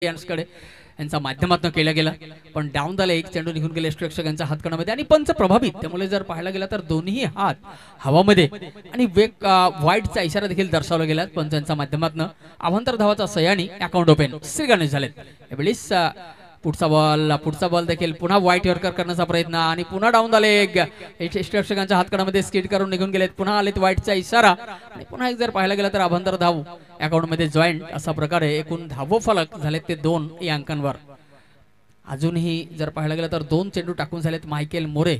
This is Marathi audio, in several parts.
यांच्याकडे यांच्या माध्यमातून केला गेला, पण डाऊन झाला. एक चेंडू निघून गेले यष्टीरक्षकांच्या हातकणामध्ये आणि पंच प्रभावित. त्यामुळे जर पाहायला गेला तर दोन्ही हात हवामध्ये आणि वेग वाईटचा इशारा देखील दर्शवला गेला पंचांच्या माध्यमातून. अवांतर धावाचा सह्यानी अकाउंट ओपन श्रीगणेश झालेत. यावेळीस पुढचा बॉल देखील पुन्हा वाईट यॉर्कर करण्याचा प्रयत्न आणि पुन्हा डाऊन झाले. यष्टीरक्षकांच्या हातकणामध्ये स्किड करून निघून गेलेत. पुन्हा आलेत वाईटचा इशारा आणि पुन्हा एक जर पाहायला गेला तर अवांतर धाव अकाउंट मध्ये जॉईंट. अशा प्रकारे एकूण धाव फलक झालेत ते 2 या अंकांवर. अजूनही जर पाहायला गेलं तर 2 चेंडू टाकून झालेत मायकेल मोरे.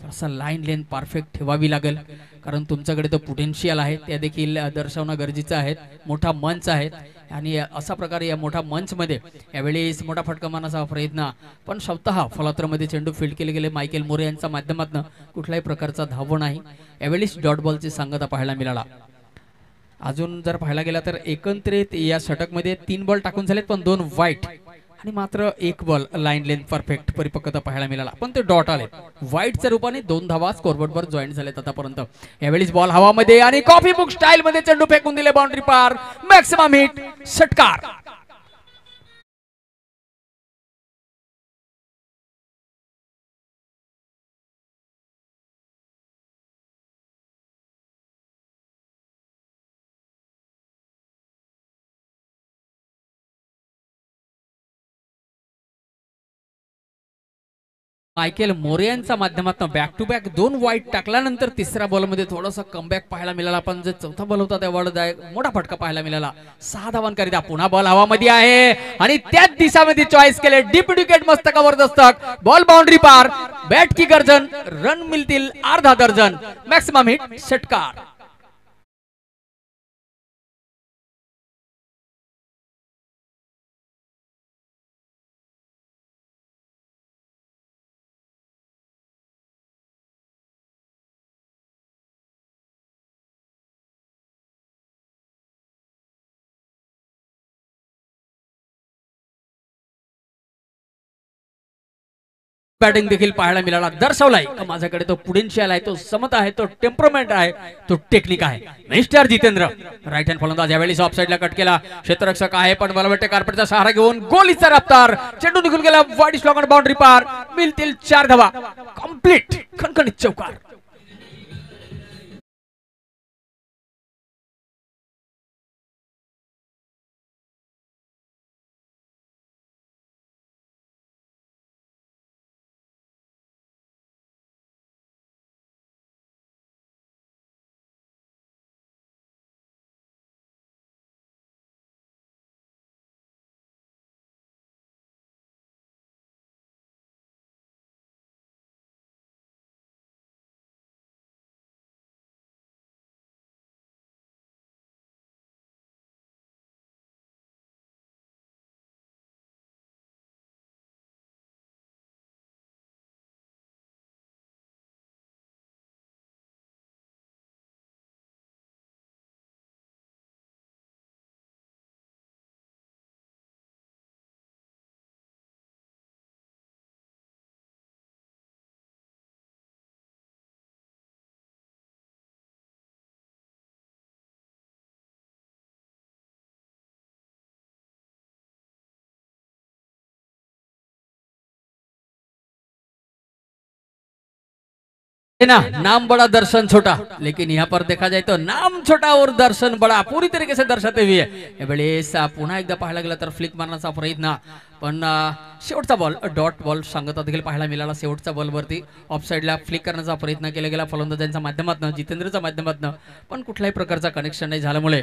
थोडासा लाईन लेन परफेक्ट ठेवावी लागेल, कारण तुमच्याकडे तो पोटेन्शियल आहे ते देखील दर्शवणं गरजेचं आहे. मोठा मंच आहे आणि अशा प्रकारे या मोठा मंच मध्ये यावेळेस मोठा फटका मारण्याचा प्रयत्न, पण स्वतः फलात्रमध्ये चेंडू फील्ड केले गेले मायकेल मोरे यांच्या माध्यमातून. कुठल्याही प्रकारचा धाव नाही. यावेळेस डॉट बॉलची सांगता पाहायला मिळाला. अजून जर पाहायला गेला तर एकंदरीत या षटक मध्ये 3 बॉल टाकून झालेत, पण 2 वाईट आणि मात्र 1 बॉल लाईन लेन परफेक्ट परिपक्वता पाहायला मिळाला, पण ते डॉट आले. वाईटच्या रूपाने 2 धावा स्कोरबोर्डवर जॉईंट झालेत आतापर्यंत. यावेळीच बॉल हवामध्ये आणि कॉफी बुक स्टाईल मध्ये चेंडू फेकून दिले बाउंड्री पार. मॅक्सिमम हिट षटकार. मायकेल मोरे यांच्या माध्यमातून बॅक टू बॅक 2 वाईट टाकल्यानंतर तिसऱ्या बॉलमध्ये थोडासा कमबॅक पाहायला मिळाला, पण जे चौथा बॉल होता त्यावर मोठा फटका पाहायला मिळाला. 6 धावांकरिता पुन्हा बॉल हवामध्ये आहे आणि त्याच दिशामध्ये चॉईस केले. Deep wicket मस्तकावर Dastak. Ball boundary पार. बॅट की गर्जन. रन मिळतील अर्धा दर्जन. मॅक्सिमम हिट षटकार. बॅटिंग देखील पाहायला मिळाला. दर्शवलाय माझ्याकडे तो पोटेन्शियल आहे, तो समता आहे, तो टेम्परमेंट आहे, तो टेक्निक आहे. मिस्टर जितेंद्र राईट हँड फलंदाज यावेळी ऑफ साइडला कट केला. क्षेत्ररक्षक आहे, पण मला वाटते कार्पेटचा सहारा घेऊन गोलीचा रफ्तार. चेंडू निघून गेला वाईड स्लॉग बाउंड्री पार. मिळतील 4 धावा. कंप्लीट खणखणीत चौकार. ना नाम बड़ा दर्शन छोटा, लेकिन यहाँ पर देखा जाए तो नाम छोटा और दर्शन बड़ा पूरी तरीके से दर्शाते हुए पुन्हा एकदा पाहायला गेला तर फ्लिक मारण्याचा प्रयत्न, पण शेवटचा बॉल डॉट बॉल सांगता देखील पाहायला मिळाला. शेवटच्या बॉलवरती ऑफ साइडला फ्लिक करण्याचा प्रयत्न केला गेला फलंदाजांच्या माध्यमातून, जितेंद्रच्या माध्यमातून, पण कुठल्याही प्रकारचा कनेक्शन नाही झाल्यामुळे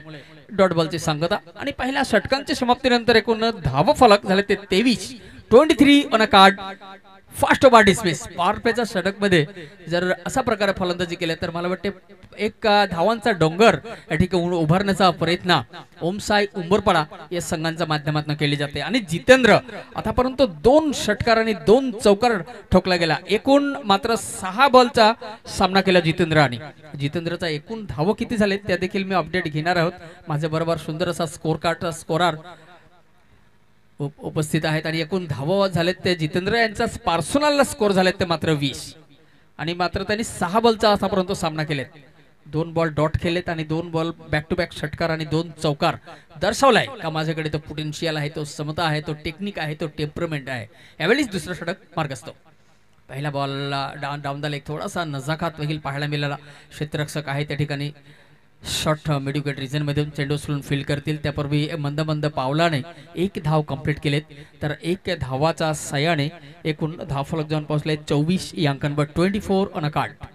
डॉट बॉलची सांगता. आणि पहिल्या षटकांच्या समाप्तीनंतर एकूण धाव फलक झाले ते 23 on a card. Fast over dismiss. पारपेच्या षटक मध्ये जर अशा प्रकारे फलंदाजी केली तर मला वाटते एक धावांचा डोंगर या ठिकाणी उभारण्याचा प्रयत्न ओमसाई उंबरपाडा या संघांच्या माध्यमातून केली जाते. आणि जितेंद्र आतापर्यंत 2 षटकार आणि 2 चौकार ठोकला गेला. एकूण मात्र 6 बॉलचा सामना केला जितेंद्राने. जितेंद्रचा एकूण धाव किती झाले त्या देखील मी अपडेट घेणार आहोत. माझ्या बरोबर सुंदर असा स्कोर कार्ड स्कोरर उपस्थित आहेत आणि एकूण धावा झालेत ते जितेंद्र यांचा पर्सनल स्कोर झालेत ते मात्र 20 आणि मात्र त्यांनी 6 बॉलचा आतापर्यंत सामना केलेत. 2 बॉल डॉट खेळलेत आणि 2 बॉल बॅक टू बॅक षटकार आणि 2 चौकार दर्शवलाय का माझ्याकडे तो पोटेन्शियल आहे, तो समता आहे, तो टेक्निक आहे, तो टेम्परमेंट आहे. यावेळीच दुसरा षटक मार्गस्थ. पहिला बॉल डाऊन द लेग थोडासा नजाखात देखील पाहायला मिळाला. क्षेत्ररक्षक आहे त्या ठिकाणी शॉर्ट मिडविकेट रिजनमध्ये चेंडू उचलून फील्ड करतील. त्यापूर्वी मंद मंद पावलाने 1 धाव कंप्लीट केलेत, तर 1 धावाचा सहाय्याने एकूण धावफलक जाऊन पोहोचले 24 या अंकांवर 24 ऑन अ कार्ड.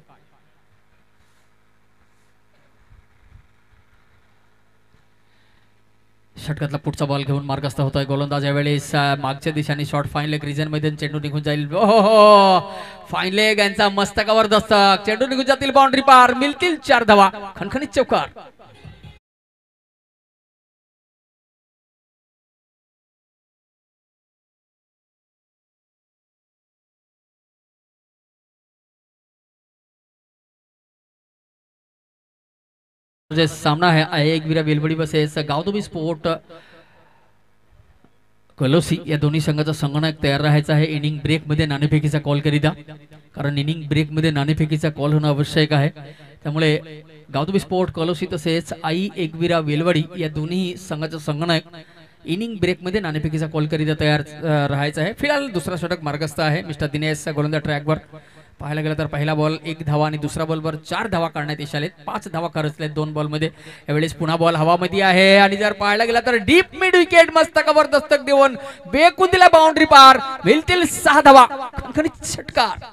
षटकातला पुढचा बॉल घेऊन मार्गस्थ होतोय गोलंदाज. यावेळेस मागच्या दिशेने शॉर्ट फाईन लेग रिजन मध्ये चेंडू निघून जाईल. हो फाईन लेग यांचा मस्तकावर दस्तक, चेंडू निघून जातील बाउंड्री पार, मिळतील 4 धावा, खणखणीत चौकार. सामना है एक विरा वेलवडी बसेस गावदोबी स्पोर्ट कलोसी या दोन्ही संघाचा संगणक तयार राहायचा आहे इनिंग ब्रेक मध्ये नाणेफेकीचा कॉल करीता, कारण इनिंग ब्रेक मध्ये नाणेफेकीचा कॉल होणं आवश्यक आहे. त्यामुळे गावदोबी स्पोर्ट कलोसी तसेच आई एकविरा वेलवडी या दोन्ही संघाचा संगणक इनिंग ब्रेक मध्ये नाणेफेकीचा कॉल करीता तयार राहायचा आहे. फिलहाल दुसरा षटक मार्गस्थ आहे. मिस्टर दिनेश गोलंदाज ट्रॅकवर. पाहायला गेलं तर पहिला बॉल 1 धावा आणि दुसरा बॉलवर 4 धावा काढण्यात यश आलेत. 5 धावा खरचल्यात 2 बॉलमध्ये. यावेळेस पुन्हा बॉल हवामध्ये आहे आणि जर पाहायला गेला तर डीप मिड विकेट मस्तकावर दस्तक देऊन बेकून दिला बाउंड्री पार, मिळतील 6 धावा, खणखणीत षटकार.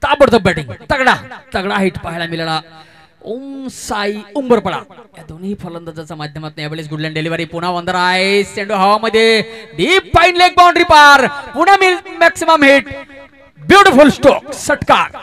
ताबडतोब बॅटिंग, तगडा तगडा हिट पाहायला मिळाला ओम साई उंबरपडा या दोन्ही फलंदाजाच्या माध्यमातून. यावेळेस गुडलँड डिलिव्हरी पुन्हा वंदर आहे, चेंडू हवामध्ये, डीप फाईन लेग बाउंड्री पार, पुन्हा मॅक्सिमम हिट, ब्युटिफुल स्ट्रोक, षटकार.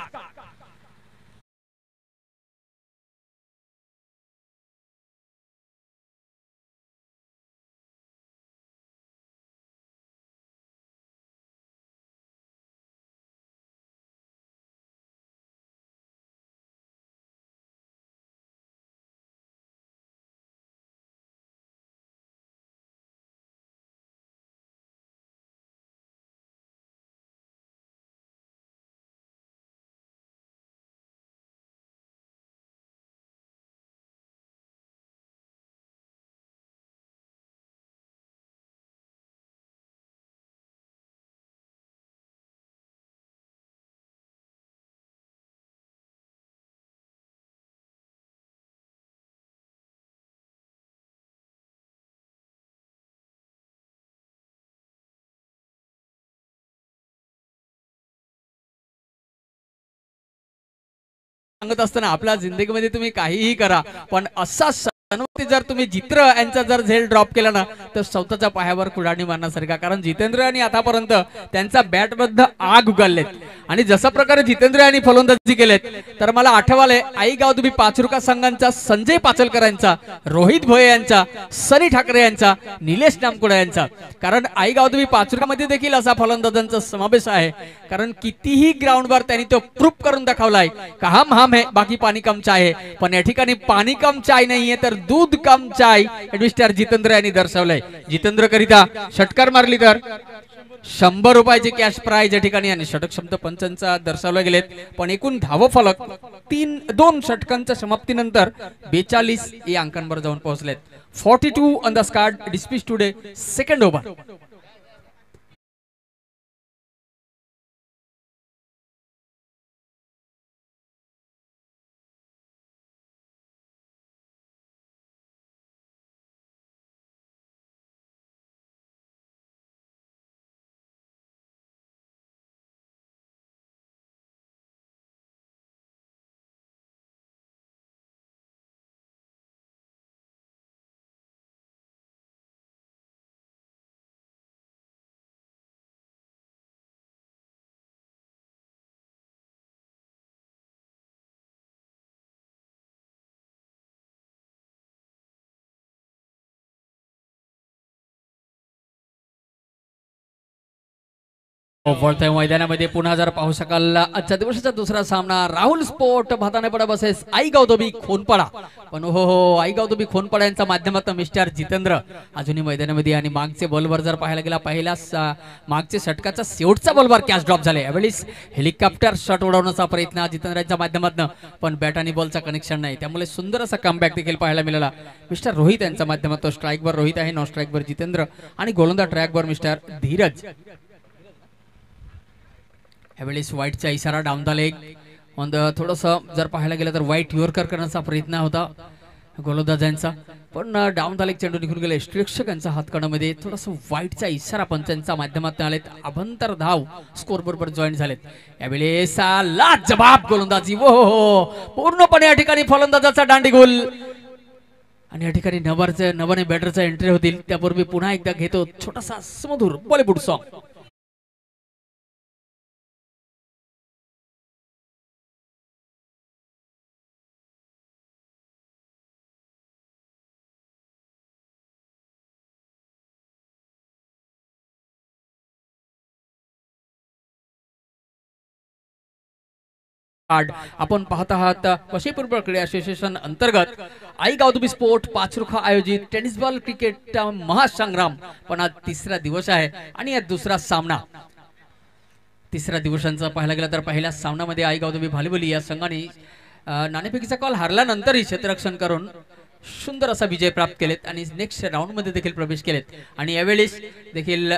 सांगत असताना आपल्या जिंदगीमध्ये तुम्ही काहीही करा, पण असा जर तुम्ही जितेंद्र यांचा जर झेल ड्रॉप केला ना तर स्वतःच्या पायावर कुडाणी मारण्यासारखा. कारण जितेंद्र यांनी आतापर्यंत त्यांचा बॅटबद्ध आग उगाळलेत आणि जसा प्रकारे जितेंद्र यांनी फलंदाजी केलेत तर मला आठवले आई गावदुबी पाचरुका संघांचा संजय पाचलकर यांचा, रोहित भोये यांचा, सनी ठाकरे यांचा, निलेश नामकुडा यांचा. कारण आई गावदुबी पाचरुकामध्ये देखील असा फलंदाजांचा समावेश आहे. कारण कितीही ग्राउंडवर त्यांनी तो प्रूफ करून दाखवलाय का हम है बाकी पाणी कम चाय है, पण या ठिकाणी पाणी कम चाय नाहीये तर दूध कम चाय मिस्टर जितेंद्र यांनी दर्शवलंय. जितेंद्र करिता षटकार मारली तर 100 रुपयाची कॅश प्राइज या ठिकाणी आणि षटक शब्द पंचांचा दर्शवले गेलेत. पण एकूण धाव फलक 2 षटकांच्या समाप्तीनंतर 42 या अंकांवर जाऊन पोहोचलेत. 42 on the Scott dismiss today second over. वळत्या मैदानामध्ये पुन्हा जर पाहू शकाल आजच्या दिवसाचा दुसरा सामना राहुल स्पोर्ट भाताने पडा बसेस आई गौतमी खोनपाडा पण हो आई गौतमी खोनपाडा यांच्या माध्यमातून मिस्टर जितेंद्र अजूनही मैदानामध्ये आणि मागचे बॉलवर जर पाहायला गेला पहिला मागचे षटकाचा शेवटचा बॉलवर कॅच ड्रॉप झाले यावेळेस हेलिकॉप्टर शॉट उडवण्याचा प्रयत्न जितेंद्रांच्या माध्यमातून पण बॅट आणि बॉलचा कनेक्शन नाही त्यामुळे सुंदर असा कमबॅक देखील पाहायला मिळाला मिस्टर रोहित यांच्या माध्यमातून स्ट्राईकवर रोहित आहे नॉन स्ट्राईकवर जितेंद्र आणि गोलंदाज ट्रॅकवर मिस्टर धीरज यावेळेस व्हाईटचा इशारा डाऊन द लेग थोडस जर पाहायला गेलं तर व्हाईट यॉर्कर करण्याचा प्रयत्न होता गोलंदाजांचा पण डाऊन द लेग चेंडू निघून गेला प्रेक्षकांच्या हातकणामध्ये थोडस व्हाईटचा इशारा पंचांच्या माध्यमातून आलेत अभंतर धाव स्कोर बरोबर जॉईन झालेत यावेळेस लाजवाब गोलंदाजी हो पूर्णपणे या ठिकाणी फलंदाजाचा दांडी गोल आणि या ठिकाणी नवाने बॅटरचा एंट्री होतील त्यापूर्वी पुन्हा एकदा घेतो छोटासा सुमधुर बॉलिवूड सॉन्ग आपण पाहत आहात वशीपूर्व क्रीडा असोसिएशन अंतर्गत आई गौतमी स्पोर्ट पाचरुखा आयोजित टेनिस बॉल क्रिकेट महासंग्राम पण आज तिसरा दिवस आहे आणि या दुसरा सामना तिसऱ्या दिवसांचा पाहायला गेला तर पहिल्या सामन्यामध्ये आई गौतमी भालीबोली या संघाने नाणेफेकीचा कॉल हारल्यानंतरही क्षेत्ररक्षण करून सुंदर असा विजय प्राप्त केलेत आणि नेक्स्ट राऊंड मध्ये देखील प्रवेश केलेत आणि यावेळेस देखील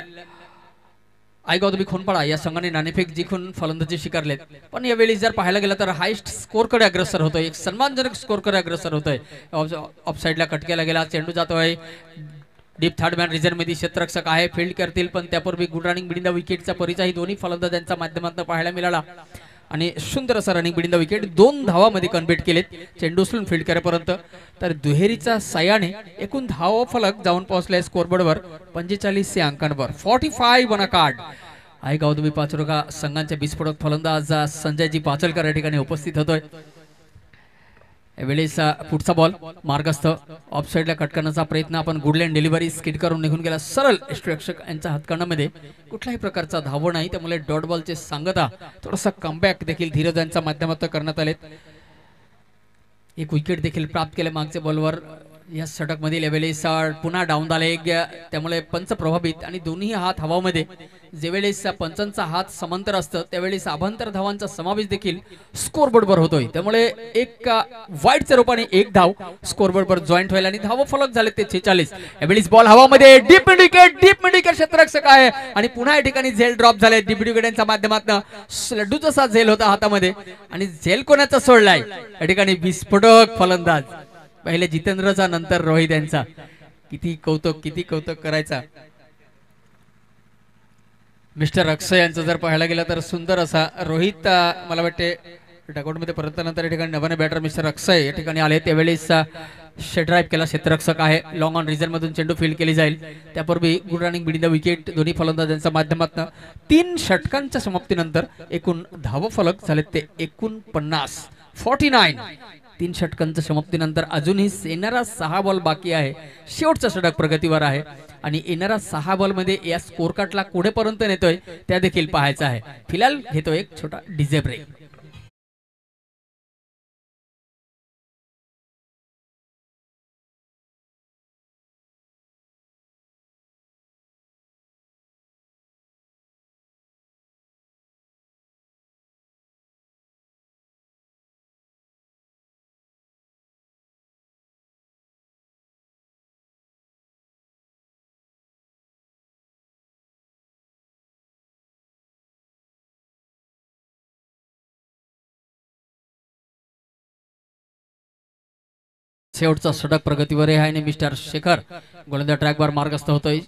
आई गौतमी खोनपाडा या संघाने नाणेफेक जिंकून फलंदाजी स्वीकारलेत पण यावेळी जर पाहायला गेलं तर हायस्ट स्कोर कडे अग्रसर होतोय एक सन्मानजनक स्कोर कडे अग्रसर होतोय ऑफ साइडला कट केला गेला चेंडू जातोय डीप थर्ड मॅन रिझर्व मध्ये क्षेत्ररक्षक आहे फील्ड करतील पण त्यापूर्वी गुड रनिंग बिडिंग द विकेटचा परिचय दोन्ही फलंदाजांच्या माध्यमातून पाहायला मिळाला आणि सुंदर असा रनिंग बिडिंग द विकेट 2 धावांमध्ये कन्व्हर्ट केलेत चेंडू उचलून फील्ड करेपर्यंत तर दुहेरीच्या साह्याने एकूण धावा फलक जाऊन पोहोचलाय स्कोरबोर्डवर 45 अंकांवर 45 ऑन अ कार्ड आई गौतमी पाचरुखा संघांचे विस्फोटक फलंदाज संजयजी पाचलकर या ठिकाणी उपस्थित होतोय यावेळेस पुढचा बॉल मार्गस्थ ऑफ साइडला कट करण्याचा प्रयत्न आपण गुडलँड डिलिव्हरी स्किड करून निघून गेला सरळ प्रेक्षक यांच्या हातकणामध्ये कुठल्याही प्रकारचा धाव नाही त्यामुळे डॉट बॉलचे सांगता थोडासा कमबॅक देखील धीरज यांच्या माध्यमातून करण्यात आलेत एक विकेट देखील प्राप्त केले मागच्या बॉलवर या षटक मधील यावेळेस पुन्हा डाऊन द लेग त्यामुळे पंच प्रभावित आणि दोन्ही हात हवामध्ये जेवेळेस पंचांचा हात समांतर असतं त्यावेळेस अभंतर धावांचा समावेश देखील स्कोरबोर्डवर होतोय त्यामुळे एक वाईटच्या रूपाने एक धाव स्कोरबोर्डवर जॉईंट व्हायला आणि धाव फलक झाले ते 46 यावेळेस बॉल हवामध्ये डीप मिड विकेट क्षेत्ररक्षक आहे आणि पुन्हा या ठिकाणी झेल ड्रॉप झाले डीप विकेटांच्या माध्यमातून लड्डू जसा झेल होता हातामध्ये आणि झेल कोणाचा सोडलाय या ठिकाणी विस्फोटक फलंदाज पहिले जितेंद्रचा नंतर रोहित यांचा किती कौतुक करायचा मिस्टर अक्षय यांचं जर पाहायला गेलं तर सुंदर असा रोहित मला वाटते डगआउट मध्ये परत नंतर या ठिकाणी नवाने बॅटर मिस्टर अक्षय या ठिकाणी आले त्यावेळेस ड्राईव्ह केला क्षेत्ररक्षक आहे लॉंग ऑन रिझन मधून चेंडू फील्ड केली जाईल त्यापूर्वी good running bidding the wicket दोन्ही फलंदाजांच्या माध्यमातून 3 षटकांच्या समाप्तीनंतर एकूण धाव फलक झाले ते 49 3 षटकांच्या समाप्तीनंतर अजूनही येणारा 6 बॉल बाकी आहे शेवटचा षटक प्रगतीवर आहे आणि येणारा 6 बॉल मध्ये या स्कोर कार्डला कुठेपर्यंत नेतोय त्या देखील पाहायचं आहे फिलहाल घेतो एक छोटा डीजे ब्रेक शेवटचा षटक प्रगतीवर आहे आणि मिस्टर शेखर गोलंदाज ट्रॅकवर मार्गस्थ होतोय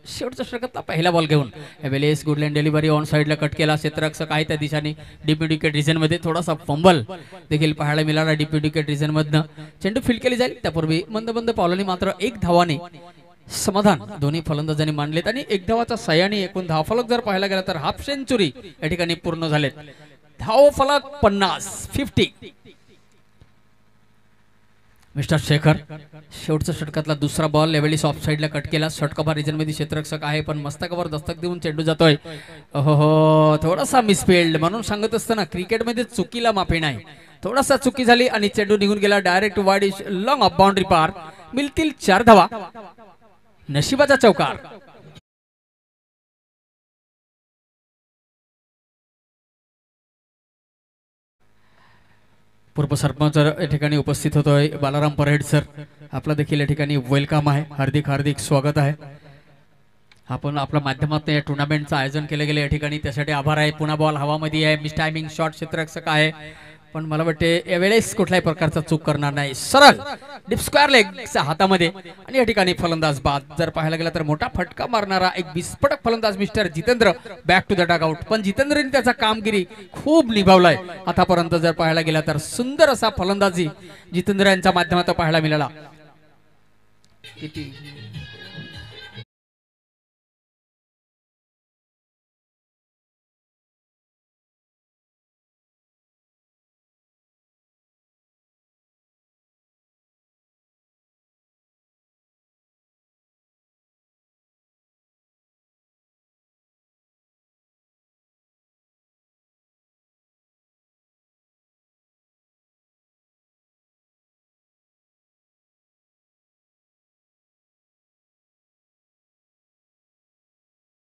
शेवटच्या षटकातला पहिला बॉल घेऊन यावेळेस गुडलँड डिलिव्हरी ऑन साइडला कट केला क्षेत्ररक्षक आहे त्या दिशेने डीप मिड विकेट रिजन मध्ये थोडासा फंबल देखील पाहायला मिळाला डीप मिड विकेट रिजन मधनं चेंडू फील्ड केली जाईल त्यापूर्वी मंद पावलांनी मात्र 1 धावाने समाधान दोन्ही फलंदाजांनी मांडलेत आणि 1 धावाचा साह्याने एकूण धावफलक जर पाहायला गेला तर हाफ सेंचुरी या ठिकाणी पूर्ण झालेत धावफलक 50 मिस्टर शेखर शेवटच्या षटकातला दुसरा बॉल यावेळी ऑफ साइडला कट केला. षटकभा रिजन मध्ये क्षेत्ररक्षक आहे पण मस्तकावर दस्तक देऊन चेंडू जातोय. हो थोडासा मिसफिल्ड म्हणून सांगत असताना क्रिकेटमध्ये चुकीला माफी नाही. थोडासा चुकी झाली आणि चेंडू निघून गेला direct wide long of boundary पार. मिळतील 4 धावा. नशिबाचा चौकार. पूर्व सरपंच या ठिकाणी उपस्थित होतोय बालाराम परेड सर. आपला देखील या ठिकाणी वेलकम आहे. हार्दिक हार्दिक स्वागत आहे. आपण आपल्या माध्यमातून या टुर्नामेंटचं आयोजन केले गेले या ठिकाणी त्यासाठी आभार आहे. पुन्हा बॉल हवामध्ये आहे. मिस टायमिंग शॉट क्षेत्ररक्षक आहे पण मला वाटते यावेळेस कुठल्याही प्रकारचा चूक करणार नाही. सरळ डीप स्क्वेअर लेगच्या हातामध्ये आणि या ठिकाणी फलंदाज बाद. जर पाहायला गेला तर मोठा फटका मारणारा एक विस्फोटक फलंदाज mister Jitendra back to the dugout. पण जितेंद्रने त्याचा कामगिरी खूप निभावलाय आतापर्यंत. जर पाहायला गेला तर सुंदर असा फलंदाजी जितेंद्र यांच्या माध्यमातून पाहायला मिळाला. किती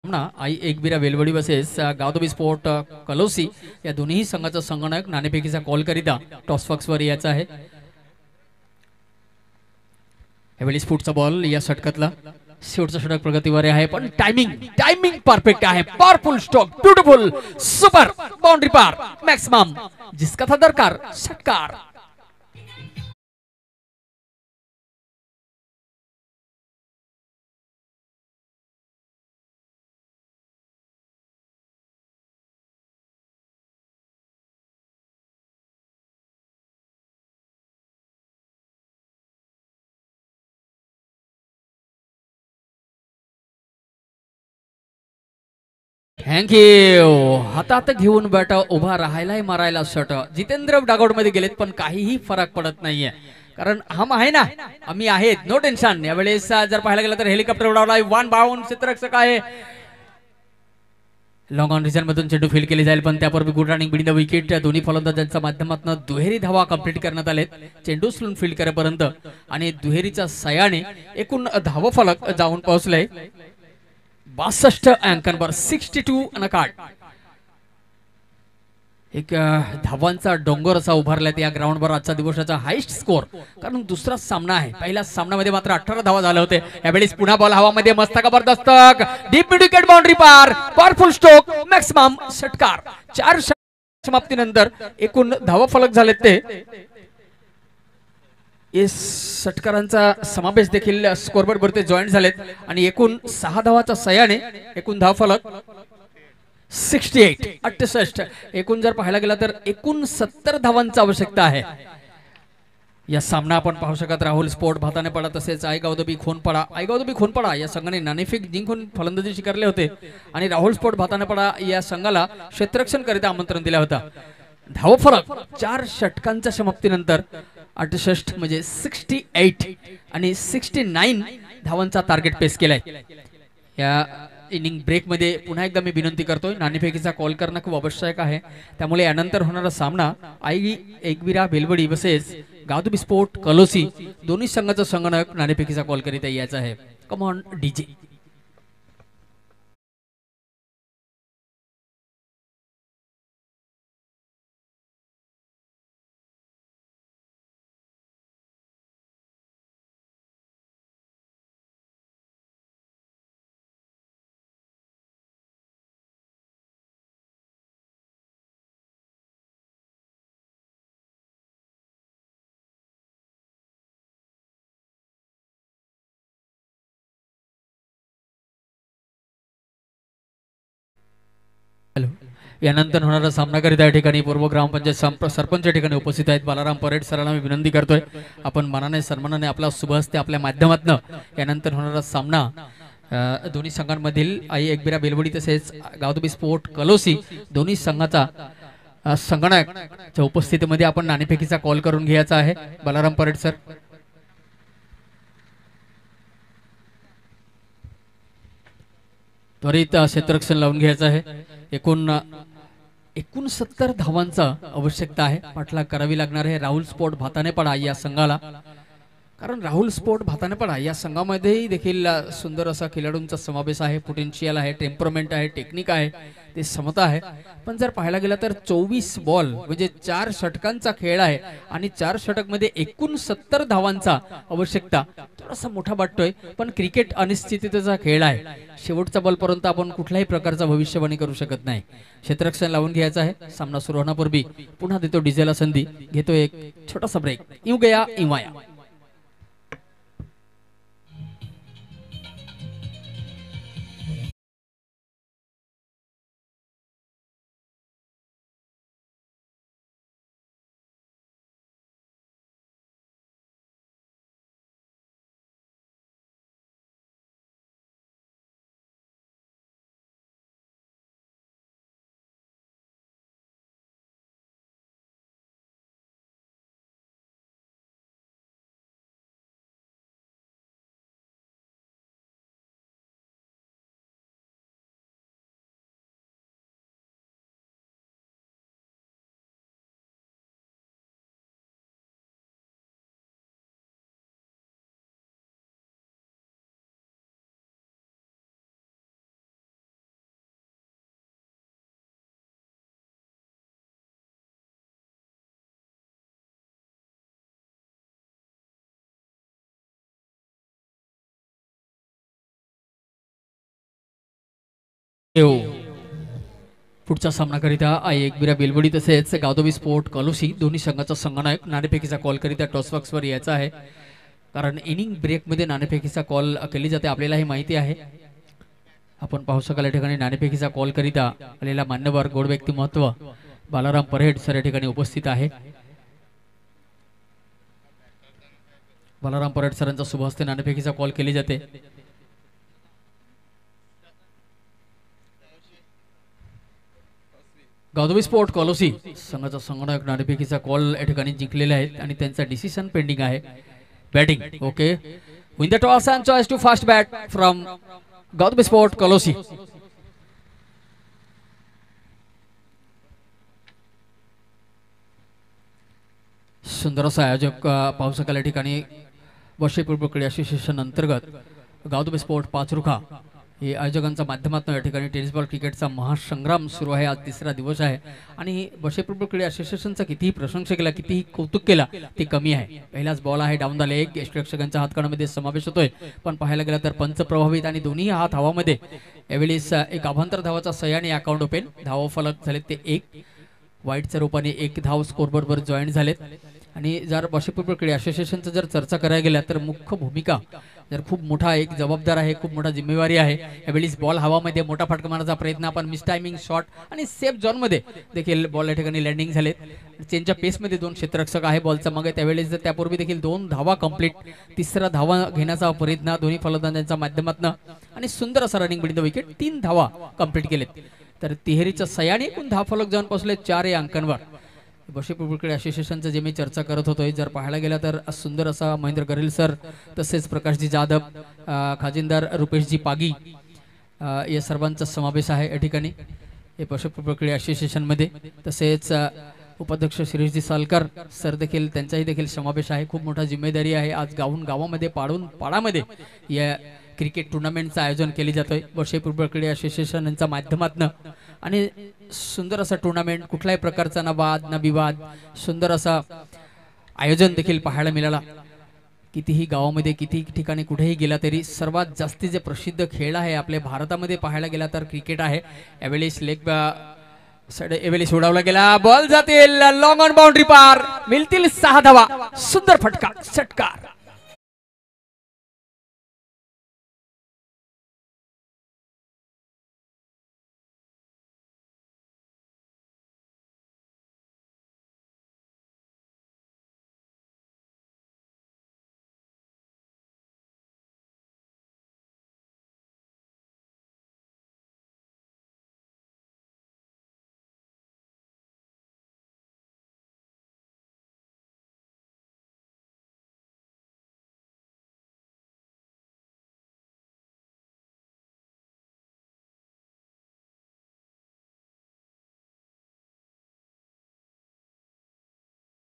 आई एकबिरा वेलवडी वर्सेस गावदबी स्पोर्ट कलोसी या दोन्ही संघाचा संगणक नाणेफेकीचा कॉल करिता टॉसफॉक्स वर यायचा आहे. यावेळी स्फुटचा बॉल या षटकातला शेवटचा षटक प्रगतीवर आहे पण टायमिंग परफेक्ट आहे. Powerful stroke beautiful super boundary पार मॅक्सिमम जिसका था दरकार षटकार. थँक्यू. हातात घेऊन बॅट उभा राहायलाय मारायला शॉट. जितेंद्र डागआउट मध्ये गेलेत पण काहीही फरक पडत नाहीये कारण हम आहे ना आम्ही आहेत. No tension. यावेळेस जर पाहायला गेलं तर हेलिकॉप्टर उडावलाय. 1 बाउंड क्षेत्ररक्षक आहे. लॉंग ऑन रिजन मधून चेंडू फील्ड केले जाईल पण त्यापूर्वी good running bidding the wicket. दोन्ही फलंदाजांच्या माध्यमातून दुहेरी धावा कंप्लीट करण्यात आलेत चेंडू स्लून फील्ड करेपर्यंत आणि दुहेरीच्या सहाय्याने एकूण धावा फलक जाऊन पोहोचले 62 अंकांवर 62 अनकाट. एक धावांचा डोंगर असा उभारलाय या ग्राउंडवर आजचा दिवसाचा हायस्ट स्कोर कारण दुसरा सामना आहे. पहिल्या सामन्यामध्ये मात्र 18 धावा झाले होते. यावेळेस पुन्हा ball हवामध्ये मस्तकावर Dastak deep mid wicket boundary पार पावरफुल स्ट्रोक मॅक्सिमम षटकार. 4 समाप्तीनंतर एकूण धावा फलक झालेत ते षटकारांचा समावेश देखील स्कोरबोर्ड वरती जॉईंट झालेत आणि एकूण 6 धावाच्या सहाय्याने एकूण धाव फलक 68. एकूण जर पाहायला गेला तर एकूण 70 धावांची आवश्यकता आहे. या सामना आपण पाहू शकत राहुल स्पोर्ट भाताने पडा तसेच आईगावदबी खोनपाडा या संघाने नाणेफेक जिंकून फलंदाजी स्वीकारले होते आणि राहुल स्पोर्ट भाताने पडा या संघाला क्षेत्ररक्षण करिता आमंत्रण दिले होता. धाव फलक 4 षटकांच्या समाप्तीनंतर 68 म्हणजे 68 आणि 69 धावांचा टार्गेट पेस केलाय. या इनिंग ब्रेक मध्ये पुन्हा एकदा मी विनंती करतोय नाणेफेकीचा कॉल करणं खूप आवश्यक आहे. त्यामुळे यानंतर होणारा सामना आई एकविरा बेलवडी वर्सेस गावदबी स्पोर्ट कलोसी दोन्ही संघाचा संगणक नाणेफेकीचा कॉल करीत यायचा आहे. Come on DJ. यानंतर होणारा सामना करीत या ठिकाणी पूर्व ग्रामपंचायत सरपंच या ठिकाणी उपस्थित आहेत. बालाराम परेड सरांना मी विनंती करतोय आपण मनाने सन्मानाने आपला शुभ हस्ते आपल्या माध्यमातून यानंतर होणारा सामना दोन्ही संघांमधील आई एकबिरा बेलवडी तसेच गावदबी स्पोर्ट कलोसी दोन्ही संघाचा संगणकाच्या उपस्थितीमध्ये आपण नाणेफेकीचा कॉल करून घ्यायचा आहे. Balaram parade sir. त्वरित क्षेत्ररक्षण लावून घ्यायचं आहे. एकूण 69 धावांचा आवश्यकता आहे. पाठलाग करावी लागणार आहे राहुल स्पोर्ट भातानेपाडा या संघाला. कारण राहुल स्पोर्ट भातानेपाडा या संघामध्येही देखील सुंदर असा खेळाडूंचा समावेश आहे. पोटेन्शियल आहे, टेम्परमेंट आहे, टेक्निक आहे, ते समता आहे. पण जर पाहायला गेला तर 24 बॉल म्हणजे 4 षटकांचा खेळ आहे आणि 4 षटक मध्ये 69 धावांचा आवश्यकता थोडासा मोठा वाटतोय. पण क्रिकेट अनिश्चिततेचा खेळ आहे. शेवटचा बॉलपर्यंत आपण कुठल्याही प्रकारचा भविष्यवाणी करू शकत नाही. क्षेत्ररक्षण लावून घ्यायचं आहे. सामना सुरू होण्यापूर्वी पुन्हा देतो डीजेला संधी. घेतो एक छोटासा ब्रेक. यू गया इवाया. पुढचा सामना करिता एकबिरा बेलवडी तसेच गावदेवी स्पोर्ट कलोशी दोन्ही संघाचा संघनायक नाणेफेकीचा कॉल करिता टॉसबॉक्सवर यायचा आहे. कारण इनिंग ब्रेकमध्ये नाणेफेकीचा कॉल केली जाते आपल्यालाही माहिती आहे. आपण पाहू शकाल या ठिकाणी नाणेफेकीचा कॉल करिता आलेला मान्यवर गोड व्यक्तिमत्व बालाराम परेड सर या ठिकाणी उपस्थित आहे. बालाराम परेड सरांचा शुभ हस्ते नाणेफेकीचा कॉल केली जाते. गावदेवी स्पोर्ट कॉलोसी संघाचा संघनायक नाणेफेकीचा कॉल या ठिकाणी जिंकलेले आहेत आणि त्यांचा डिसिजन पेंडिंग आहे. Batting okay. Win the toss and choice to fast bat from Gavdevi sport कॉलोसी. सुंदर असा आयोजक पाहू शकाल या ठिकाणी वर्षपूर्व क्रीडा असोसिएशन अंतर्गत गावदेवी स्पोर्ट पाचरुखा हे आयोजकांच्या माध्यमातून या ठिकाणी टेनिस बॉल क्रिकेटचा महासंग्राम सुरू आहे. आज तिसरा दिवस आहे आणि बशेपूर्व क्रीडा असोसिएशनचा कितीही प्रशंसा केला, कितीही कौतुक केला ते कमी आहे. पहिलाच बॉल आहे डाऊन द लेग. यष्टीरक्षकांच्या हातकणामध्ये समावेश होतोय. पण पाहायला गेला तर पंच प्रभावित आणि दोन्ही हात हवामध्ये. यावेळेस एक अभांतर धावाचा सह्याने अकाउंट ओपन. धावा फलक झाले ते 1. वाईटच्या रूपाने 1 धाव स्कोर बरोबर जॉईन झालेत. आणि जर बशेपूर्व क्रीडा असोसिएशनचं जर चर्चा करायला गेला तर मुख्य भूमिका जर खूप मोठा एक जबाबदार आहे, खूप मोठा जिम्मेवारी आहे. यावेळेस बॉल हवामध्ये मोठा फटका मारण्याचा प्रयत्न, आपण मिस टायमिंग शॉट आणि सेफ झोनमध्ये देखील बॉल या ठिकाणी लँडिंग झाले. चेंजच्या पेसमध्ये 2 क्षेत्ररक्षक आहे बॉलचा मग. त्यावेळेस त्यापूर्वी देखील 2 धावा कंप्लीट. तिसरा धावा घेण्याचा प्रयत्न दोन्ही फलंदाजांच्या माध्यमातून आणि सुंदर असा रनिंग बिटवीन द विकेट. 3 धावा कंप्लीट केलेत. तर तिहेरीच्या सह्याने एकूण धाव फलक जाऊन पोहोचले 4 या अंकांवर. बशेपूर्व क्रीडा असोसिएशनचं जे मी चर्चा करत होतो, जर पाहायला गेला तर सुंदर असा महेंद्र गरेल सर तसेच प्रकाशजी जाधव, खाजिंदार रुपेशजी पागी या सर्वांचा समावेश आहे या ठिकाणी हे बशेपूर्व क्रीडा असोसिएशनमध्ये. तसेच उपाध्यक्ष शिरीषजी सालकर सर देखील, त्यांचाही देखील समावेश आहे. खूप मोठा जिम्मेदारी आहे. आज गावामध्ये पाडामध्ये या क्रिकेट टुर्नामेंटचं आयोजन केले जातोय बशेपूर्व क्रीडा असोसिएशन यांच्या माध्यमातून. आणि सुंदर असा टुर्नामेंट, कुठल्याही प्रकारचा ना वाद ना विवाद, सुंदर असा आयोजन देखील पाहायला मिळाला. कितीही गावामध्ये किती ठिकाणी कुठेही गेला तरी सर्वात जास्ती जे प्रसिद्ध खेळ आहे आपल्या भारतामध्ये पाहायला गेला तर क्रिकेट आहे. यावेळेस लेग यावेळेस उडवला गेला. बॉल जातील लॉंग ऑन बाउंड्री पार. मिळतील 6 धावा. सुंदर फटका षटकार.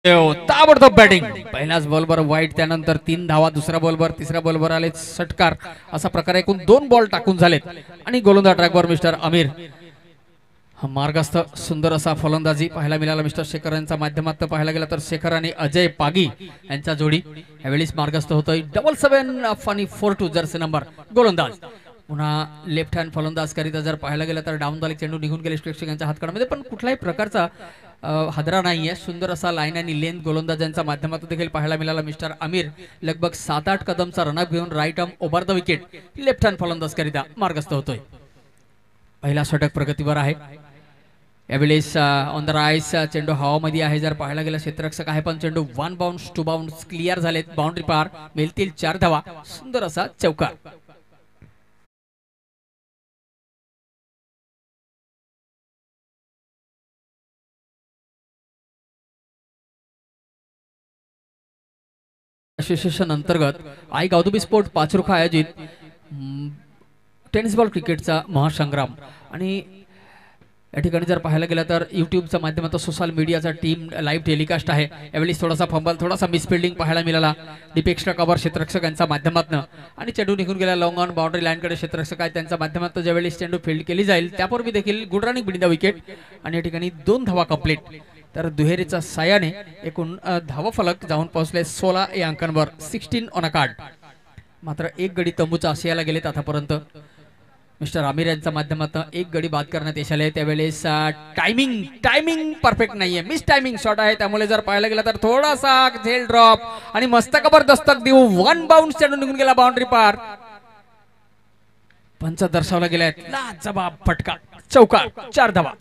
ताबडतोब बॅटिंग. पहिल्याच बॉलवर वाईट, त्यानंतर 3 धावा, दुसऱ्या बॉलवर, तिसऱ्या बॉलवर आले षटकार. असा प्रकारे एकूण 2 बॉल टाकून झालेत आणि गोलंदाज ट्रॅकवर मिस्टर आमिर. मार्गस्थ सुंदर असा फलंदाजी पाहायला मिळाला मिस्टर शेखर यांच्या माध्यमातून. पाहायला गेला तर शेखर आणि अजय पागी यांचा जोडी यावेळीच मार्गस्थ होतोय. 7 फनी 4-2 जर्सी नंबर गोलंदाज. पुन्हा लेफ्ट हँड फलंदाज करिता जर पाहायला गेलं तर डाऊन दाली चेंडू निघून गेले प्रेक्षकांच्या हातकडामध्ये, पण कुठल्याही प्रकारचा हादरा नाहीये. सुंदर असा लाईन आणि लेंथ गोलंदाजांच्या माध्यमातून देखील पाहायला मिळाला मिस्टर आमिर. लगभग 7-8 कदमचा रनअप घेऊन right arm over the wicket left hand फलंदाज करिता मार्गस्थ होतोय. पहिला षटक प्रगतीवर आहे यावेळेस. ऑन द राईस चेंडू हवामध्ये आहे. जर पाहायला गेला क्षेत्ररक्षक आहे, पण चेंडू 1 बाउंस 2 बाउंस क्लिअर झालेत. बाउंड्री पार, मिळतील 4 धावा. सुंदर असा चौकार. असोसिएशन अंतर्गत आई गावदुबी स्पोर्ट पाचरुखा आयोजित टेनिस बॉल क्रिकेटचा महासंग्राम. आणि या ठिकाणी जर पाहायला गेलं तर यूट्यूबच्या माध्यमातून सोशल मीडियाचा टीम लाईव्ह टेलिकास्ट आहे. यावेळी थोडासा फंबल, थोडासा मिसफिल्डिंग पाहायला मिळाला. डीप एक्स्ट्रा कव्हर क्षेत्ररक्षकांच्या माध्यमातून आणि चेंडू निघून गेला लॉंग ऑन बाउंड्री लाईनकडे. क्षेत्ररक्षक आहे त्यांच्या माध्यमातून ज्यावेळी चेंडू फील्ड केली जाईल त्यापूर्वी देखील good running been the wicket आणि या ठिकाणी 2 धावा कंप्लीट. तर दुहेरीच्या साह्याने एकूण धावा फलक जाऊन पोहोचले 16 या अंकांवर. 16 ऑन अ कार्ड. मात्र एक गडी तंबूचा आशयाला गेलेत आतापर्यंत. मिस्टर आमिर यांच्या माध्यमातून एक गडी बाद करण्यात यश आले. त्यावेळेस टायमिंग परफेक्ट नाहीये, मिस टायमिंग शॉट आहे. त्यामुळे जर पाहायला गेला तर थोडासा झेल ड्रॉप आणि मस्तकावर दस्तक देऊ 1 बाउंस चेंडू निघून गेला बाउंड्री पार. पंच दर्शवला गेलाय. लाजवाब फटका, चौकार, 4 धावा.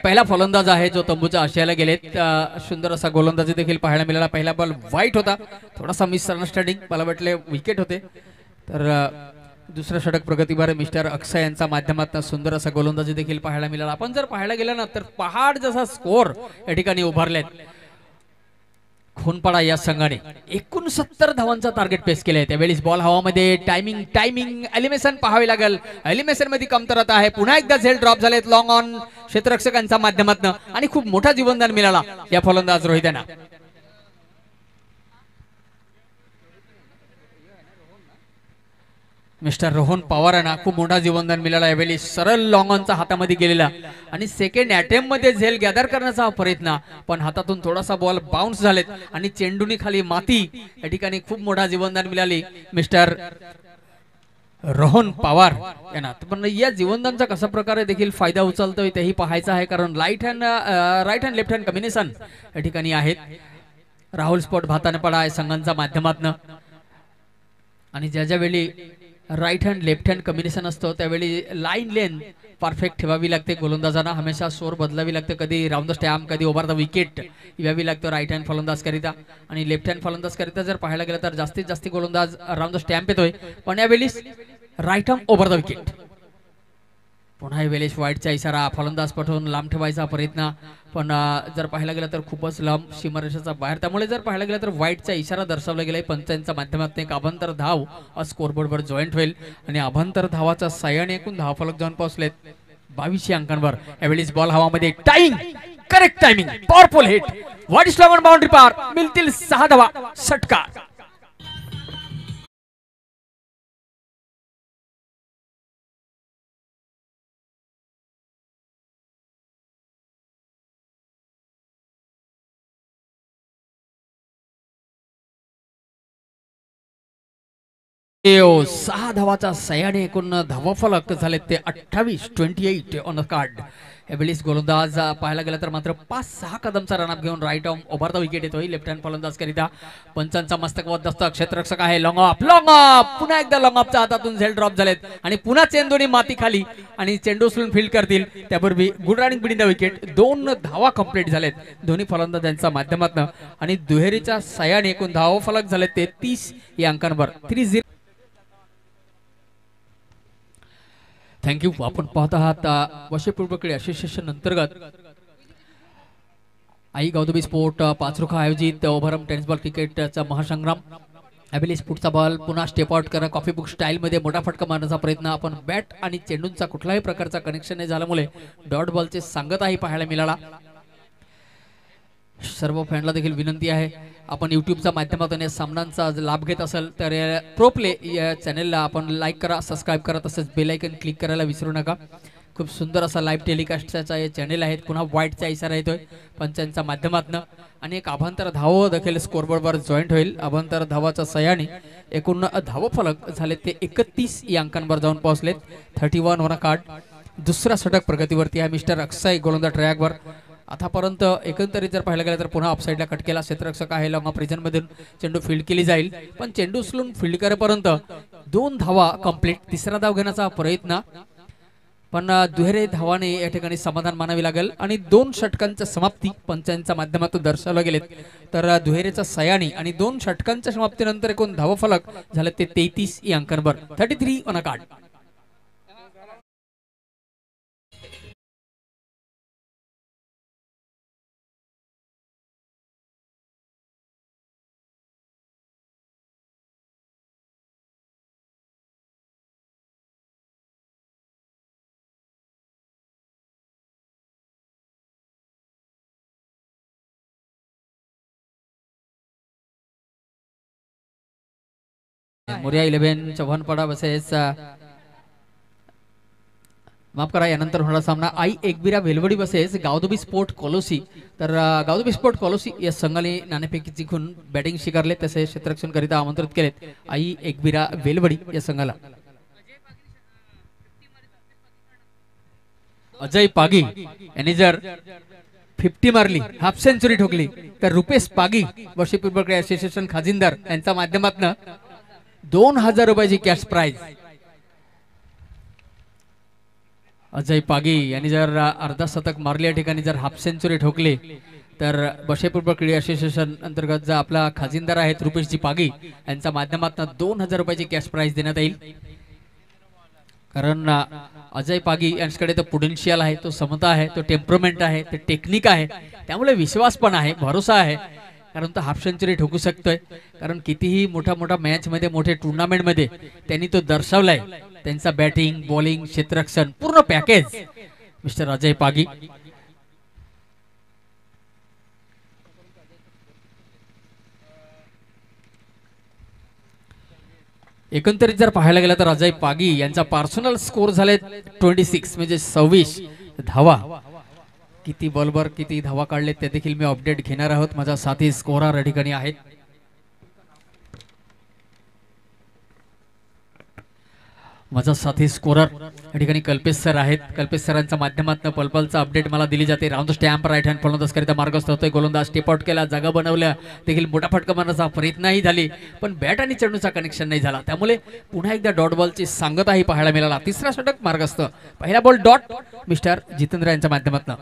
पहिला फलंदाज आहे जो तंबूच्या आशयाला गेलेत. सुंदर असा गोलंदाजी देखील पाहायला मिळाला. पहिला बॉल वाईट होता, थोडासा मिस अंडरस्टँडिंग, मला वाटले विकेट होते. तर दुसरा षटक प्रगतीवर मिस्टर अक्षय यांच्या माध्यमातून सुंदर असा गोलंदाजी देखील पाहायला मिळाला. आपण जर पाहायला गेलं ना तर पहाड जसा स्कोर या ठिकाणी उभारलेत. खूनपाडा या संघाने 69 धावांचा टार्गेट पेस केलाय. त्यावेळेस बॉल हवामध्ये. टायमिंग एलिमिनेशन पाहावे लागेल. एलिमिनेशन मध्ये कमतरता आहे. पुन्हा एकदा झेल ड्रॉप झालेत लॉंग ऑन क्षेत्ररक्षकांच्या माध्यमातून आणि खूप मोठा जीवनदान मिळाला या फलंदाज रोहित यांना. मिस्टर रोहन पवार यांना खूप मोठा जीवनदान मिळाला यावेळी सरळ लॉंग ऑनचा हातामध्ये गेलेला आणि सेकंड अटेम्प्ट मध्ये झेल गॅदर करण्याचा प्रयत्न पण हातातून थोडासा बॉल बाउन्स झालेत आणि चेंडूनी खाली माती या ठिकाणी खूप मोठा जीवनदान मिळाली मिस्टर रोहन पवार यांना. पण या जीवनदानचा कशा प्रकारे देखील फायदा उचलतोय तेही पाहायचं आहे कारण right hand left hand combination या ठिकाणी आहेत. राहुल स्पॉट भाताने पडा आहे संघांच्या माध्यमातून आणि ज्या वेळी right hand left hand combination असतो त्यावेळी लाईन लेन परफेक्ट ठेवावी लागते. गोलंदाजांना हमेशा सोर बदलावी लागते. कधी राऊंड द स्टॅम्प कधी ओव्हर द विकेट यावी लागतो राईट हँड फलंदाज करिता आणि लेफ्ट हँड फलंदाज करिता जर पाहायला गेलं तर जास्तीत जास्त गोलंदाज राऊंड द स्टॅम्प येतोय पण यावेळी right arm over the wicket. पुन्हा वेळेस वाईटचा इशारा फलंदाज पाठवून लांब ठेवायचा प्रयत्न पण जर पाहायला गेलं तर खूपच लांब सीमारेषेच्या बाहेर. त्यामुळे जर पाहायला गेलं तर वाईटचा इशारा दर्शवला गेलाय पंचांच्या माध्यमातून एक अभंतर धाव स्कोरबोर्डवर जॉईंट होईल आणि अभंतर धावाचा साह्याने एकूण धाव फलक जाऊन पोहोचलेत 22 अंकांवर. यावेळेस बॉल हवामध्ये time correct timing powerful hit wide slog boundary पार मिळतील 6 धावा षटकार. सहा धावाचा सह्याने एकूण धावफलक झाले ते 28-28 ऑन द कार्ड. यावेळेस गोलंदाज पाहायला गेला तर मात्र 5-6 कदमचा रनअप घेऊन right arm over the wicket येतोय लेफ्ट हँड फलंदाज करिता. पंचांचा मस्तकवत दस्तक क्षेत्ररक्षक आहे लॉंग ऑफ पुन्हा एकदा लॉंग ऑफच्या हातातून झेल ड्रॉप झालेत आणि पुन्हा चेंडूनी माती खाली आणि चेंडू उचलून फील्ड करतील. त्यापूर्वी good running between the wicket 2 धावा कंप्लीट झालेत दोन्ही फलंदाजांच्या माध्यमातून आणि दुहेरीच्या सह्याने एकूण धावफलक झाले ते 30 या अंकांवर 3-0. थँक्यू. आपण पाहत आहात वशेपूर्व क्रीडा असोसिएशन अंतर्गत आई गौतमी स्पोर्ट पाचरुखा आयोजित ओव्हरआर्म टेनिस बॉल क्रिकेटचा महासंग्राम. ॲबिलिस पुढचा बॉल पुन्हा स्टेप आउट करा कॉफी बुक स्टाईल मध्ये मोठा फटका मारण्याचा प्रयत्न. आपण बॅट आणि चेंडूंचा कुठलाही प्रकारचा कनेक्शन नाही झाल्यामुळे डॉट बॉलचे सांगताही पाहायला मिळाला. सर्व फॅनला देखील विनंती आहे आपण यूट्यूबच्या माध्यमातून या सामन्यांचा लाभ घेत असेल तर प्रो प्ले या चॅनलला आपण लाईक करा सबस्क्राईब करा तसेच बेल आयकन क्लिक करायला विसरू नका. खूप सुंदर असा लाईव्ह टेलिकास्टचा हे चॅनल आहेत. पुन्हा वाईटचा इशारा येतोय पंचांच्या माध्यमातून आणि एक अभांतर धाव देखील स्कोरबोर्डवर जॉईंट होईल. अभांतर धावाचा सह्याने एकूण धावफलक झाले ते 31 या अंकांवर जाऊन पोहोचलेत 31 ऑन कार्ड. दुसरा षटक प्रगतीवरती आहे मिस्टर अक्षय गोलंदाज ट्रॅकवर. आतापर्यंत एकंदरीत जर पाहायला गेलं तर पुन्हा ऑफसाईडला कट केला क्षेत्ररक्षक आहे लॉंग ऑफ रिजन मधून चेंडू फील्ड केली जाईल पण चेंडू उचलून फील्ड करेपर्यंत 2 धावा कंप्लीट. तिसरा धाव घेण्याचा प्रयत्न पण दुहेरी धावाने या ठिकाणी समाधान मानावे लागेल आणि 2 षटकांच्या समाप्ती पंचांच्या माध्यमातून दर्शवले गेलेत तर दुहेरीचा सह्याने आणि 2 षटकांच्या समाप्तीनंतर एकूण धावफलक झाले ते 33 या अंकांवर 33 ऑन कार्ड. मोरिया 11 चव्हाणपाडा बसेस माफ करा यानंतर होणारा सामना आई एकबिरा वेलवडी बसेस गावदोबी स्पोर्ट कॉलोसी. तर गावदोबी स्पोर्ट कॉलोसी या संघाने नाणेफेकी जिंकून बॅटिंग स्वीकारले तसे क्षेत्ररक्षण करिता आमंत्रित केलेत आई एकबिरा वेलवडी या संघाला. अजय पागी यांनी जर 50 मारली हाफ सेंचुरी ठोकली तर रुपेश पागी वर्षपूर्व क्रीडा असोसिएशन खाजिंदर यांच्या माध्यमातून 2000 रुपयाची कॅश प्राइज. अजय पागी यांनी जर अर्धा शतक मारले या ठिकाणी जर हाफ सेंचुरी ठोकले तर बशेपूर्व क्रीडा असोसिएशन अंतर्गत जो आपला खाजिंदार आहेत रुपेशजी पागी यांच्या माध्यमातून 2000 रुपयाची कॅश प्राइज देण्यात येईल. कारण अजय पागी यांच्याकडे तो पोटेन्शियल आहे तो क्षमता आहे तो टेम्परमेंट आहे ते टेक्निक आहे त्यामुळे विश्वास पण आहे भरोसा आहे कारण तो हाफ सेंचुरी ठोकू शकतोय. कारण कितीही मोठ्या मॅच मध्ये मोठे टुर्नामेंट मध्ये त्यांनी तो दर्शवलाय त्यांचा बॅटिंग बॉलिंग क्षेत्ररक्षण पूर्ण पॅकेज मिस्टर अजय पागी. एकंदरीत जर पाहायला गेलं तर अजय पागी यांचा पर्सनल स्कोर झाले 26 म्हणजे 26 धावा. किती बॉलवर किती धावा काढले ते देखील मी अपडेट घेणार आहोत. माझा साथी स्कोरर या ठिकाणी आहेत. माझा साथी स्कोरर या ठिकाणी कल्पेश सर आहेत. कल्पेश सरांच्या माध्यमातून पलपलचा अपडेट मला दिली जाते. राऊंड स्टॅम्प राईट हँड फलंदाजकरिता मार्गस्थ होतोय. गोलंदाज टेप आउट केला, जागा बनवल्या, देखील मोठा फटका मारण्याचा प्रयत्नही झाली, पण बॅट आणि चेंडूचा कनेक्शन नाही झाला. त्यामुळे पुन्हा एकदा डॉट बॉलची सांगताही पाहायला मिळाला. तिसरा षटक मार्गस्थ, पहिला बॉल डॉट मिस्टर जितेंद्र यांच्या माध्यमातून.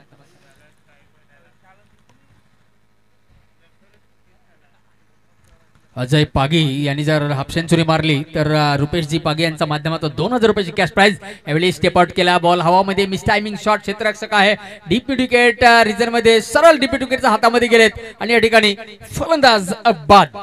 अजय पागी यांनी जर हाफ सेंचुरी मारली तर रुपेशजी पागी यांच्या माध्यमातून 2000 रुपयाची कॅश प्राइज. यावेळी स्टेप आउट केला, बॉल हवामध्ये, मिस टायमिंग शॉट, क्षेत्ररक्षक आहे, डीप विकेट रिझन मध्ये सरळ डीप विकेटच्या हातामध्ये गेलेत आणि या ठिकाणी फलंदाज बाद.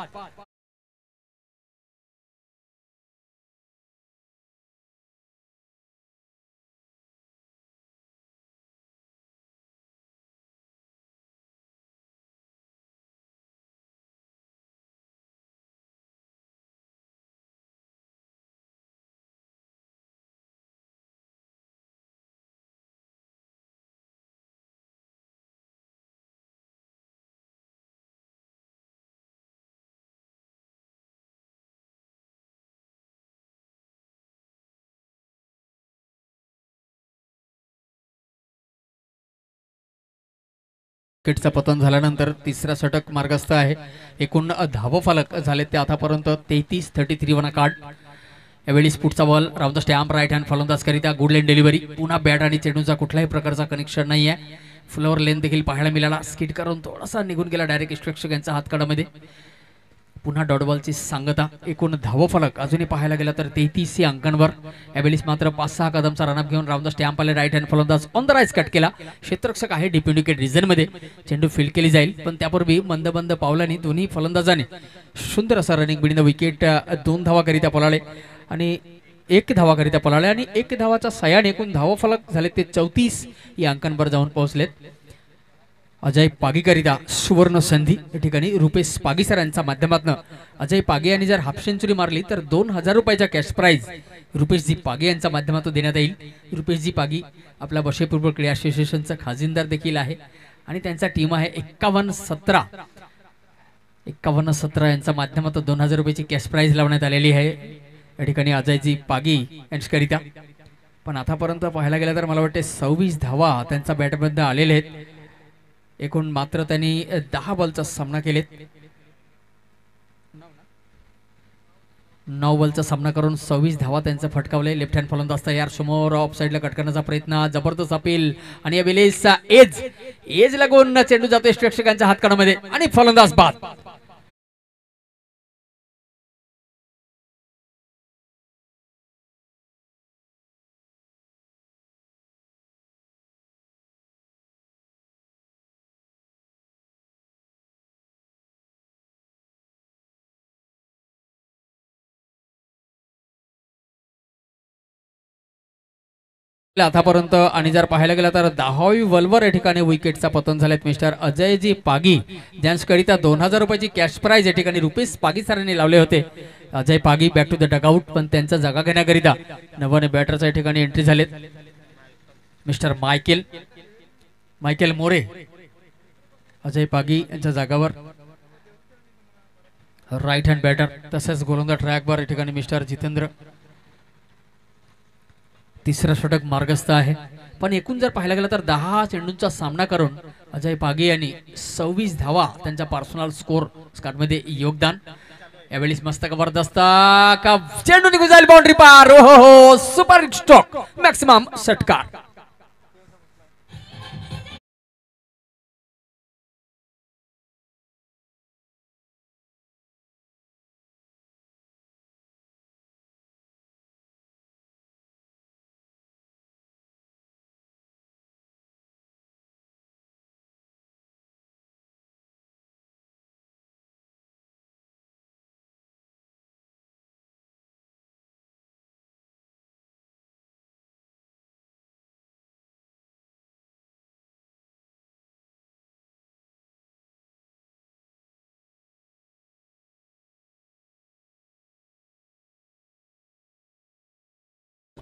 विकेटचं पतन झाल्यानंतर तिसरा षटक मार्गस्थ आहे. एकूण धाव फलक झाले ते आतापर्यंत 33 वन कार्ड. यावेळी पुढचा ball round the stump right hand फलंदाज करिता गुड लेन डिलिव्हरी. पुन्हा बॅट आणि चेंडूचा कुठल्याही प्रकारचा कनेक्शन नाही आहे. फ्लोअर लेन देखील पाहायला मिळाला. स्किट करून थोडासा निघून गेला डायरेक्ट स्ट्रक्चर यांच्या हातकडामध्ये. पुन्हा डॉट बॉलची सांगता. एकूण धाव फलक अजूनही पाहायला गेला तर 33 अंकांवर. यावेळी मात्र 5-6 कदमचा रनअप घेऊन राऊंड द स्टॅम्प आले. राईट हँड फलंदाज ऑन द राईज कट केला. क्षेत्ररक्षक आहे डीप विकेट रिझन मध्ये. चेंडू फील्ड केली जाईल, पण त्यापूर्वी मंद पावलांनी दोन्ही फलंदाजाने सुंदर असा रनिंग बिडिंग विकेट 2 धावा करिता पळाले आणि 1 धावा करिता पळाले आणि 1 धावाचा सहाय्याने एकूण धाव फलक झाले ते 34 या अंकांवर जाऊन पोहोचलेत. अजय पागी करिता सुवर्ण संधी या ठिकाणी रुपेश पागी सरांच्या माध्यमातून. अजय पागी यांनी जर हाफ सेंचुरी मारली तर 2000 रुपयाचा कॅश प्राइज रुपेशजी पागी यांच्या माध्यमातून देण्यात येईल. रुपेशजी पागी आपल्या बशेपूर्व क्रीडा असोसिएशनचा खाजिनदार देखील आहे आणि त्यांचा टीम आहे 51-17 यांच्या माध्यमातून 2000 रुपयाची कॅश प्राइज लावण्यात आलेली आहे या ठिकाणी अजयजी पागी यांच्याकरिता. पण आतापर्यंत पाहायला गेलं तर मला वाटते 26 धावा त्यांचा बॅटमध्ये आलेले आहेत. एकूण मात्र त्यांनी 10 बॉलचा सामना केलेत. 9 बॉलचा सामना करून 26 धावा त्यांचं फटकावले. लेफ्ट हँड फलंदाज तयार, समोर ऑफ साइडला कट करण्याचा प्रयत्न, जबरदस्त अपील आणि या विलेजचा एज लागून चेंडू जातो प्रेक्षकांच्या हातकडामध्ये आणि फलंदाज बाद. आतापर्यंत आणि जर पाहायला गेला तर 10वी बॉलवर या ठिकाणी विकेटचा पतन झालेत मिस्टर अजयजी पागी ज्यांच्याकरिता 2000 रुपयाची कॅश प्राइज या ठिकाणी रुपेश पागी सरांनी लावले होते. Ajay Pagi back to the dugout, पण त्यांचा जागा घेण्याकरिता नवाने बॅटरच्या या ठिकाणी एंट्री झालेत. मिस्टर मायकेल मोरे अजय पागी यांच्या जागावर राईट हँड बॅटर. तसेच गोलंदाज ट्रॅकवर या ठिकाणी मिस्टर जितेंद्र. तिसरा षटक मार्गस्थ आहे, पण एकूण जर पाहायला गेलं तर 10 चेंडूंचा सामना करून अजय पागी यांनी 26 धावा त्यांच्या पर्सनल स्कोर स्कॉटमध्ये योगदान. यावेळी मस्त जबरदस्त का चेंडू निघून जाईल बाउंड्री पार. हो सुपर स्ट्रोक, मॅक्सिमम षटकार.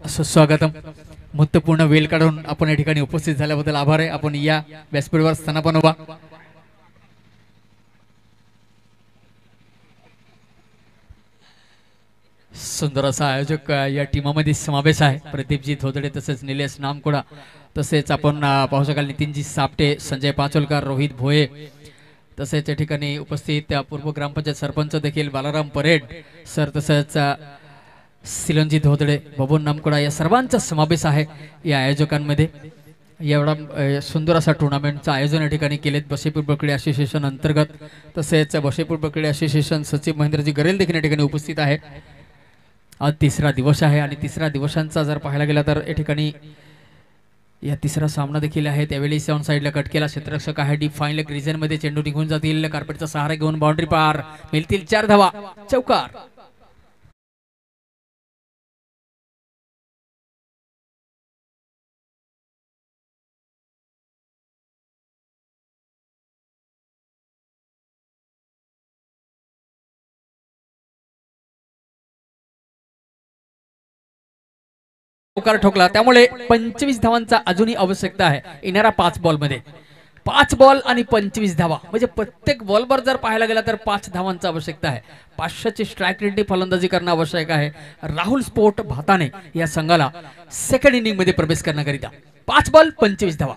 सुस्वागतम. महत्वपूर्ण वेळ काढून आपण या ठिकाणी उपस्थित झाल्याबद्दल आभार आहे. आपण या व्यासपीठावर स्थानापन्न व्हा. सुंदर असा आयोजक या टीमामध्ये समावेश आहे. प्रदीपजी धोदडे तसेच निलेश नामकोडा तसेच आपण पाहू शकाल नितीनजी सापटे, संजय पाचोलकर, रोहित भोये तसेच या ठिकाणी उपस्थित पूर्व ग्रामपंचायत सरपंच देखील बालाराम परेड सर तसेच सिलंजी धोदडे, बबून नामकोडा या सर्वांचा समावेश आहे या आयोजकांमध्ये. एवढा सुंदर असा टुर्नामेंटचं आयोजन या ठिकाणी केलेत बशेपूर बकडी असोसिएशन अंतर्गत. तसेच बशेपूर बकडी असोसिएशन सचिव महेंद्रजी गरेल देखील या ठिकाणी उपस्थित आहे. आज तिसरा दिवस आहे आणि तिसऱ्या दिवसांचा जर पाहायला गेला तर या ठिकाणी या तिसरा सामना देखील आहे. त्यावेळी सेवन साईडला कट केला क्षेत्ररक्षक आहे. डीप फाईन लेग रिजन मध्ये चेंडू निघून जातील. कार्पेटचा सहारा घेऊन बाउंड्री पार, मिळतील 4 धावा. चौकार. ठोकला त्यामुळे 25 धावांचा अजूनही आवश्यकता आहे येणाऱ्या 5 बॉल मध्ये. 5 बॉल आणि 25 धावा म्हणजे प्रत्येक बॉलवर जर पाहायला गेला तर 5 धावांचा आवश्यकता आहे. 500ची स्ट्राईक रेटने फलंदाजी करणं आवश्यक आहे राहुल स्पोर्ट भाताने या संघाला सेकंड इनिंग मध्ये प्रवेश करण्याकरिता. 5 बॉल 25 धावा.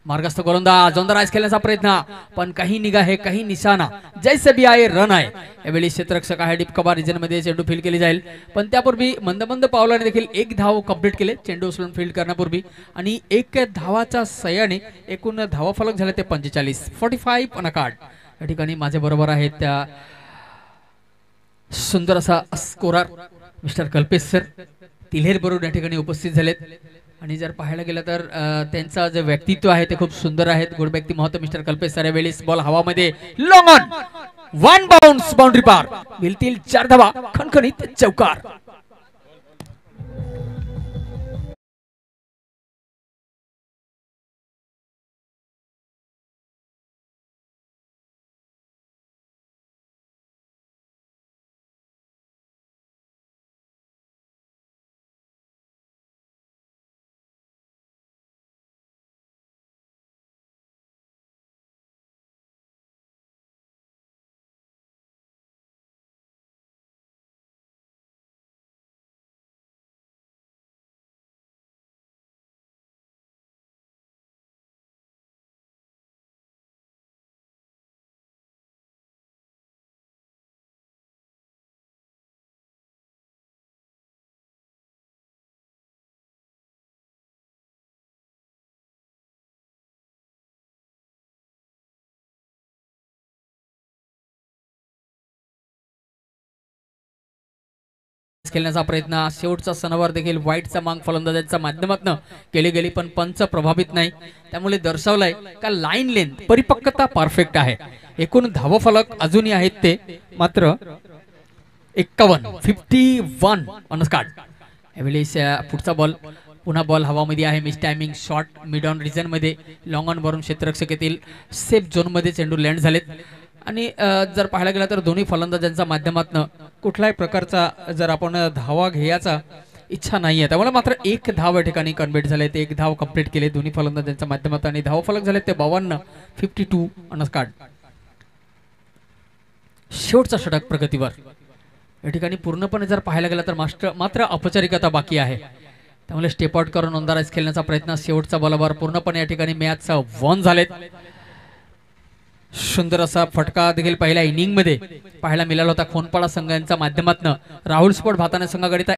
मार्गस्थ गोलंदाज जोरदार खेळण्याचा प्रयत्न पण काही निगा है काही निशाणा जैसे भी आए रन आहे. यावेळी क्षेत्ररक्षक आहे डीप कव्हर रिजन मध्ये चेंडू फील्ड केली जाईल पण त्यापूर्वी मंद मंद पावलाने देखील 1 धाव कंप्लीट केले चेंडू उचलून फील्ड करण्यापूर्वी आणि 1 धावाच्या सहाय्याने एकूण धावा फलक झाले ते 45. 45 ऑन अ कार्ड. या ठिकाणी माझ्या बरोबर आहेत त्या सुंदर असा scorer mister Kalpesh sir Tilher बरोबर या ठिकाणी उपस्थित झालेत. आणि जर पाहायला गेलं तर त्यांचा जे व्यक्तित्व आहे ते खूप सुंदर आहेत. गुड व्यक्ती महत्व मिस्टर कल्पेश सर. यावेळी बॉल हवामध्ये लॉंग ऑन, 1 बाउन्स बाउंड्री पार, मिळतील 4 धावा. खणखणीत चौकार. खेळण्याचा प्रयत्न शेवटचा सणावर देखील व्हाईटचा मांग फलंदाजांच्या माध्यमातून केली गेली पण पंच प्रभावित नाही. त्यामुळे दर्शवलंय का लाईन लेंथ परिपक्वता परफेक्ट आहे. एकूण धाव फलक अजूनही आहेत ते मात्र 51 ऑन स्टार्ट. यावेळी पुढचा बॉल पुन्हा बॉल हवामध्ये आहे. Miss timing shot mid on region मध्ये लॉंग ऑन वरून क्षेत्ररक्षक येतील सेफ झोन मध्ये चेंडू लँड झालेत. आणि जर पाहायला गेला तर दोन्ही फलंदाजांच्या माध्यमातून कुठल्याही प्रकारचा जर आपण धावा घ्यायचा इच्छा नाहीये त्यामुळे मात्र 1 धाव या ठिकाणी कन्वर्ट झाले. 1 धाव कंप्लीट केले दोन्ही फलंदाजांच्या माध्यमातून आणि धाव फलक झाले ते 52 ऑन स्टार्ट. शेवटचा षटक प्रगतीवर. या ठिकाणी पूर्णपणे जर पाहायला गेला तर मात्र औपचारिकता बाकी आहे त्यामुळे स्टेप आउट करून ओंदाराज खेळण्याचा प्रयत्न. शेवटचा बॉलवर पूर्णपणे या ठिकाणी मॅचचा वॉन झालेत. सुंदर असा फटका देखील पहिल्या इनिंग मध्ये पाहायला मिळाला होता खोनपाडा संघांच्या माध्यमातून. राहुल स्पोर्ट भाताने संघाकरिता